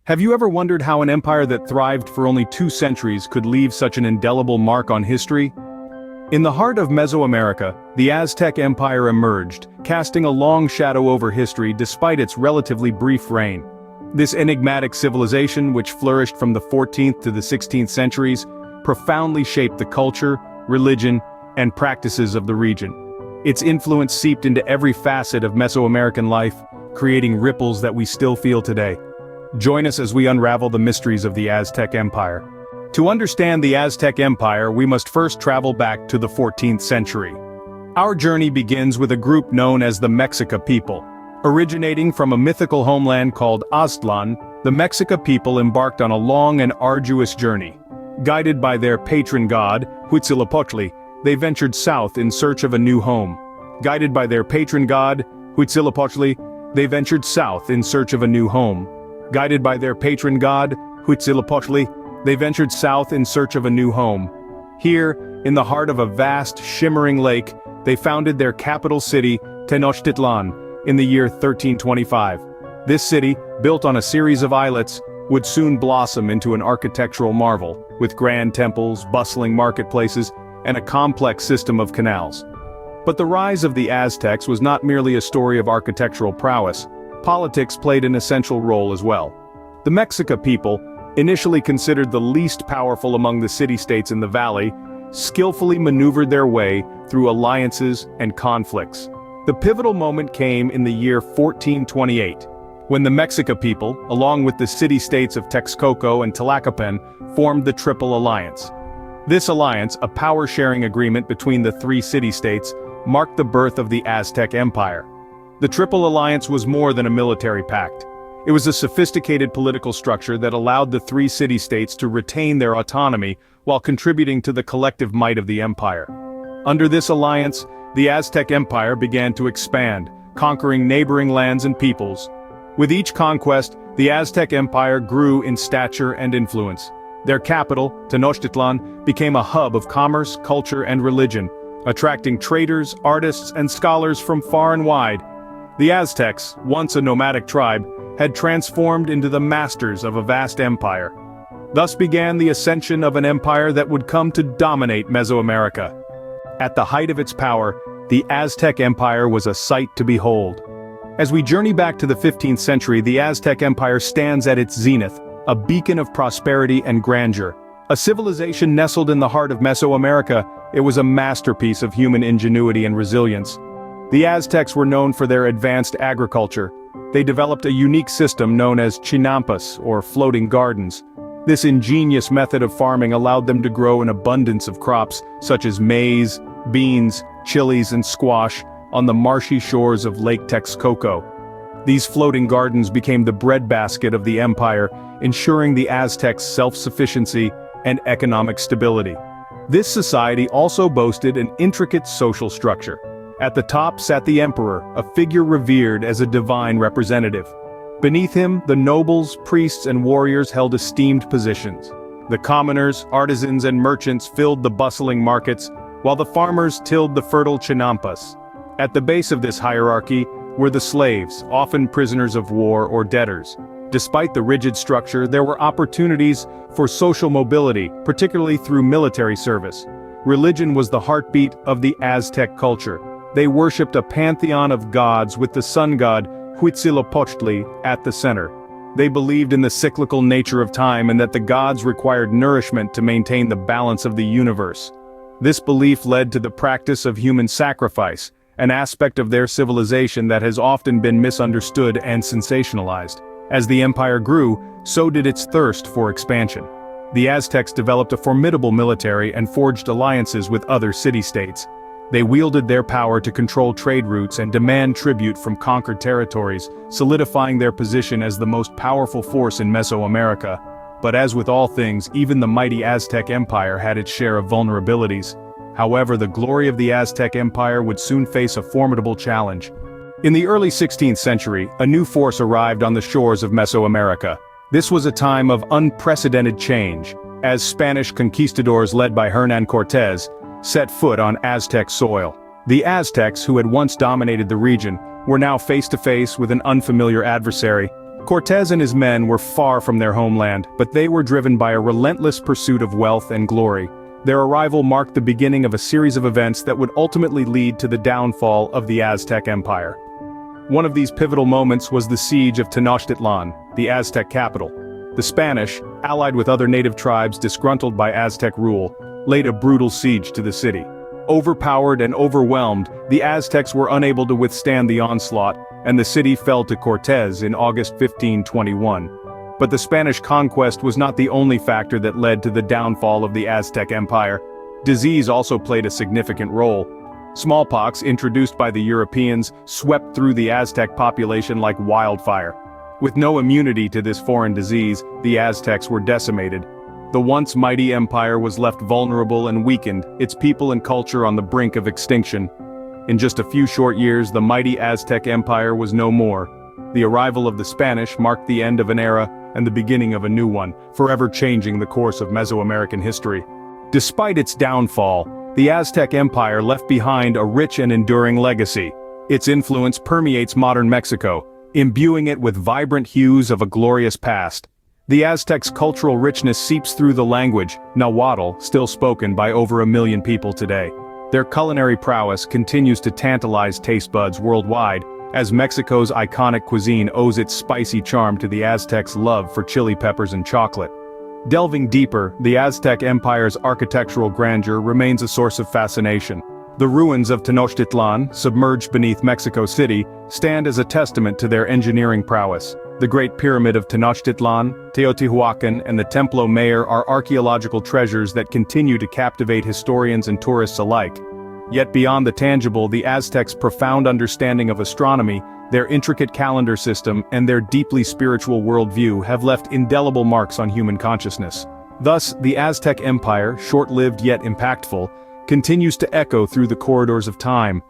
Have you ever wondered how an empire that thrived for only 2 centuries could leave such an indelible mark on history? In the heart of Mesoamerica, the Aztec Empire emerged, casting a long shadow over history despite its relatively brief reign. This enigmatic civilization, which flourished from the 14th to the 16th centuries, profoundly shaped the culture, religion, and practices of the region. Its influence seeped into every facet of Mesoamerican life, creating ripples that we still feel today. Join us as we unravel the mysteries of the Aztec Empire. To understand the Aztec Empire, we must first travel back to the 14th century. Our journey begins with a group known as the Mexica people. Originating from a mythical homeland called Aztlan, the Mexica people embarked on a long and arduous journey. Guided by their patron god, Huitzilopochtli, they ventured south in search of a new home. Guided by their patron god, Huitzilopochtli, they ventured south in search of a new home. Guided by their patron god, Huitzilopochtli, they ventured south in search of a new home. Here, in the heart of a vast, shimmering lake, they founded their capital city, Tenochtitlan, in the year 1325. This city, built on a series of islets, would soon blossom into an architectural marvel, with grand temples, bustling marketplaces, and a complex system of canals. But the rise of the Aztecs was not merely a story of architectural prowess. Politics played an essential role as well. The Mexica people, initially considered the least powerful among the city-states in the valley, skillfully maneuvered their way through alliances and conflicts. The pivotal moment came in the year 1428, when the Mexica people, along with the city-states of Texcoco and Tlacopan, formed the Triple Alliance. This alliance, a power-sharing agreement between the 3 city-states, marked the birth of the Aztec Empire. The Triple Alliance was more than a military pact. It was a sophisticated political structure that allowed the 3 city-states to retain their autonomy while contributing to the collective might of the empire. Under this alliance, the Aztec Empire began to expand, conquering neighboring lands and peoples. With each conquest, the Aztec Empire grew in stature and influence. Their capital, Tenochtitlan, became a hub of commerce, culture, and religion, attracting traders, artists, and scholars from far and wide. The Aztecs, once a nomadic tribe, had transformed into the masters of a vast empire. Thus began the ascension of an empire that would come to dominate Mesoamerica. At the height of its power, the Aztec Empire was a sight to behold. As we journey back to the 15th century, the Aztec Empire stands at its zenith, a beacon of prosperity and grandeur. A civilization nestled in the heart of Mesoamerica, it was a masterpiece of human ingenuity and resilience. The Aztecs were known for their advanced agriculture. They developed a unique system known as chinampas, or floating gardens. This ingenious method of farming allowed them to grow an abundance of crops, such as maize, beans, chilies, and squash, on the marshy shores of Lake Texcoco. These floating gardens became the breadbasket of the empire, ensuring the Aztecs' self-sufficiency and economic stability. This society also boasted an intricate social structure. At the top sat the emperor, a figure revered as a divine representative. Beneath him, the nobles, priests, and warriors held esteemed positions. The commoners, artisans, and merchants filled the bustling markets, while the farmers tilled the fertile chinampas. At the base of this hierarchy were the slaves, often prisoners of war or debtors. Despite the rigid structure, there were opportunities for social mobility, particularly through military service. Religion was the heartbeat of the Aztec culture. They worshipped a pantheon of gods with the sun god Huitzilopochtli at the center. They believed in the cyclical nature of time and that the gods required nourishment to maintain the balance of the universe. This belief led to the practice of human sacrifice, an aspect of their civilization that has often been misunderstood and sensationalized. As the empire grew, so did its thirst for expansion. The Aztecs developed a formidable military and forged alliances with other city-states. They wielded their power to control trade routes and demand tribute from conquered territories, solidifying their position as the most powerful force in Mesoamerica. But as with all things, even the mighty Aztec Empire had its share of vulnerabilities. However, the glory of the Aztec Empire would soon face a formidable challenge. In the early 16th century, a new force arrived on the shores of Mesoamerica. This was a time of unprecedented change, as Spanish conquistadors led by Hernán Cortés set foot on Aztec soil. The Aztecs, who had once dominated the region, were now face to face with an unfamiliar adversary. Cortés and his men were far from their homeland, but they were driven by a relentless pursuit of wealth and glory. Their arrival marked the beginning of a series of events that would ultimately lead to the downfall of the Aztec Empire. One of these pivotal moments was the siege of Tenochtitlan, the Aztec capital. The Spanish, allied with other native tribes disgruntled by Aztec rule, laid a brutal siege to the city. Overpowered and overwhelmed, the Aztecs were unable to withstand the onslaught, and the city fell to Cortés in August 1521. But the Spanish conquest was not the only factor that led to the downfall of the Aztec Empire. Disease also played a significant role. Smallpox, introduced by the Europeans, swept through the Aztec population like wildfire. With no immunity to this foreign disease, the Aztecs were decimated. The once mighty empire was left vulnerable and weakened, its people and culture on the brink of extinction. In just a few short years, the mighty Aztec Empire was no more. The arrival of the Spanish marked the end of an era and the beginning of a new one, forever changing the course of Mesoamerican history. Despite its downfall, the Aztec Empire left behind a rich and enduring legacy. Its influence permeates modern Mexico, imbuing it with vibrant hues of a glorious past. The Aztecs' cultural richness seeps through the language, Nahuatl, still spoken by over 1 million people today. Their culinary prowess continues to tantalize taste buds worldwide, as Mexico's iconic cuisine owes its spicy charm to the Aztecs' love for chili peppers and chocolate. Delving deeper, the Aztec Empire's architectural grandeur remains a source of fascination. The ruins of Tenochtitlan, submerged beneath Mexico City, stand as a testament to their engineering prowess. The Great Pyramid of Tenochtitlan, Teotihuacan, and the Templo Mayor are archaeological treasures that continue to captivate historians and tourists alike. Yet beyond the tangible, the Aztecs' profound understanding of astronomy, their intricate calendar system, and their deeply spiritual worldview have left indelible marks on human consciousness. Thus, the Aztec Empire, short-lived yet impactful, continues to echo through the corridors of time,